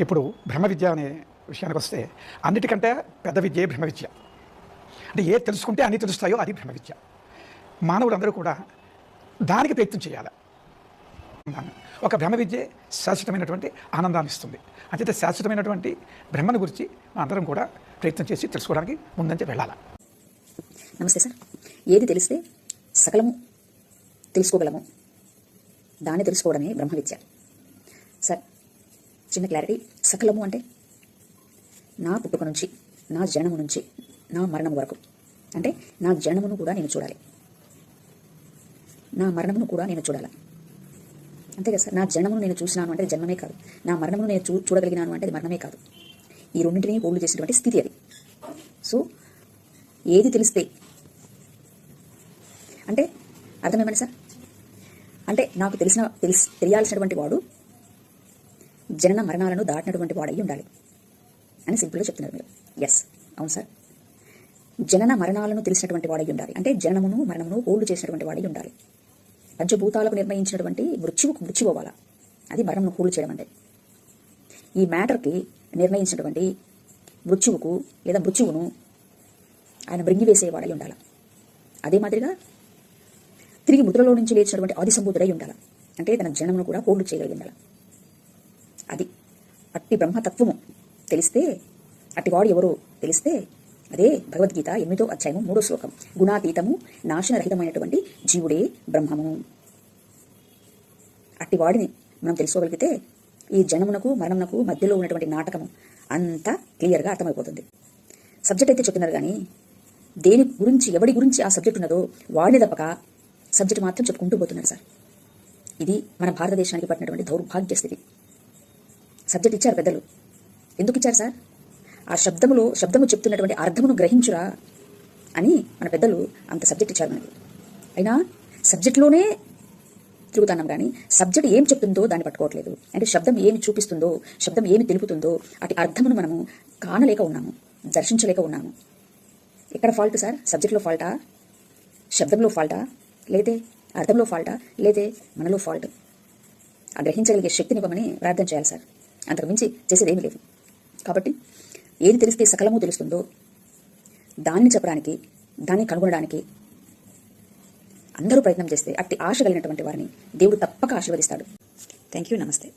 ఇప్పుడు బ్రహ్మ విద్య అనే విషయానికి వస్తే అన్నిటికంటే పెద్ద విద్యే బ్రహ్మ విద్య. అంటే ఏది తెలుసుకుంటే అన్నీ తెలుస్తాయో అది బ్రహ్మ విద్య. మానవులందరూ కూడా దానికి ప్రయత్నం చేయాలి. ఒక బ్రహ్మ విద్యే శాశ్వతమైనటువంటి ఆనందాన్ని ఇస్తుంది. అంతే శాశ్వతమైనటువంటి బ్రహ్మను గురించి అందరం కూడా ప్రయత్నం చేసి తెలుసుకోవడానికి ముందంటే వెళ్ళాలి. నమస్తే సార్. ఏది తెలిస్తే సకలము తెలుసుకోగలము దాన్ని తెలుసుకోవడమే బ్రహ్మ విద్య. సార్, చిన్న క్లారిటీ. సకలము అంటే నా పుట్టుక నుంచి, నా జననము నుంచి, నా మరణం వరకు. అంటే నా జననమును కూడా నేను చూడాలి, నా మరణమును కూడా నేను చూడాలి. అంతే కదా సార్. నా జన్మను నేను చూసినాను అంటే జన్మమే కాదు, నా మరణమును నేను చూడగలిగినాను అంటే అది మరణమే కాదు. ఈ రెండింటినీ హోల్డ్ చేసేటువంటి స్థితి అది. సో ఏది తెలిస్తే అంటే అర్థమేమని సార్? అంటే నాకు తెలియాల్సినటువంటి వాడు జనన మరణాలను దాటినటువంటి వాడు అయి ఉండాలి అని సింపుల్గా చెప్తున్నారు మీరు. ఎస్, అవును సార్. జనన మరణాలను తెలిసినటువంటి వాడై ఉండాలి. అంటే జననమును మరణమును హోల్డ్ చేసినటువంటి వాడై ఉండాలి. పంచభూతాలకు నిర్ణయించినటువంటి మృత్యువు అవ్వాలా. అది మరణమును హోల్డ్ చేయడం అంటే. ఈ మ్యాటర్కి నిర్ణయించినటువంటి మృత్యువుకు లేదా మృత్యువును ఆయన మృంగివేసేవాడై ఉండాలి. అదే మాదిరిగా తిరిగి మృతులలో నుంచి లేచినటువంటి ఆది సంబూతుడై ఉండాలి. అంటే తన జనమును కూడా హోల్డ్ చేయగలిగి ఉండాలి. అది అట్టి బ్రహ్మతత్వము తెలిస్తే, అట్టివాడు ఎవరో తెలిస్తే అదే భగవద్గీత 8వ అధ్యాయము 3వ శ్లోకం. గుణాతీతము నాశనరహితమైనటువంటి జీవుడే బ్రహ్మము. అట్టివాడిని మనం తెలుసుకోగలిగితే ఈ జనమునకు మరణమునకు మధ్యలో ఉన్నటువంటి నాటకము అంతా క్లియర్గా అర్థమైపోతుంది. సబ్జెక్ట్ అయితే చెప్తున్నారు కానీ దేని గురించి, ఎవడి గురించి ఆ సబ్జెక్ట్ ఉన్నదో వాడిని తప్పక సబ్జెక్ట్ మాత్రం చెప్పుకుంటూ పోతున్నారు సార్. ఇది మన భారతదేశానికి పట్టినటువంటి దౌర్భాగ్య స్థితి. సబ్జెక్ట్ ఇచ్చారు పెద్దలు. ఎందుకు ఇచ్చారు సార్? ఆ శబ్దము చెప్తున్నటువంటి అర్థమును గ్రహించురా అని మన పెద్దలు అంత సబ్జెక్ట్ ఇచ్చారు మనకి. అయినా సబ్జెక్ట్లోనే తిరుగుతున్నాం కానీ సబ్జెక్ట్ ఏం చెప్తుందో దాన్ని పట్టుకోవట్లేదు. అంటే శబ్దం ఏమి చూపిస్తుందో, శబ్దం ఏమి తెలుపుతుందో అటు అర్థమును మనము కానలేక ఉన్నాము, దర్శించలేక ఉన్నాము. ఎక్కడ ఫాల్ట్ సార్? సబ్జెక్ట్లో ఫాల్టా, శబ్దంలో ఫాల్టా, లేతే అర్థంలో ఫాల్టా, లేతే మనలో ఫాల్ట్? ఆ గ్రహించగలిగే శక్తిని ఇవ్వమని ప్రార్థన చేయాలి సార్. అంతకు మించి చేసేది ఏమీ లేదు. కాబట్టి ఏది తెలిస్తే సకలము తెలుస్తుందో దాన్ని చెప్పడానికి, దాన్ని కనుగొనడానికి అందరూ ప్రయత్నం చేస్తే అట్టి ఆశ కలిగినటువంటి వారిని దేవుడు తప్పక ఆశీర్వదిస్తాడు. Thank you. నమస్తే.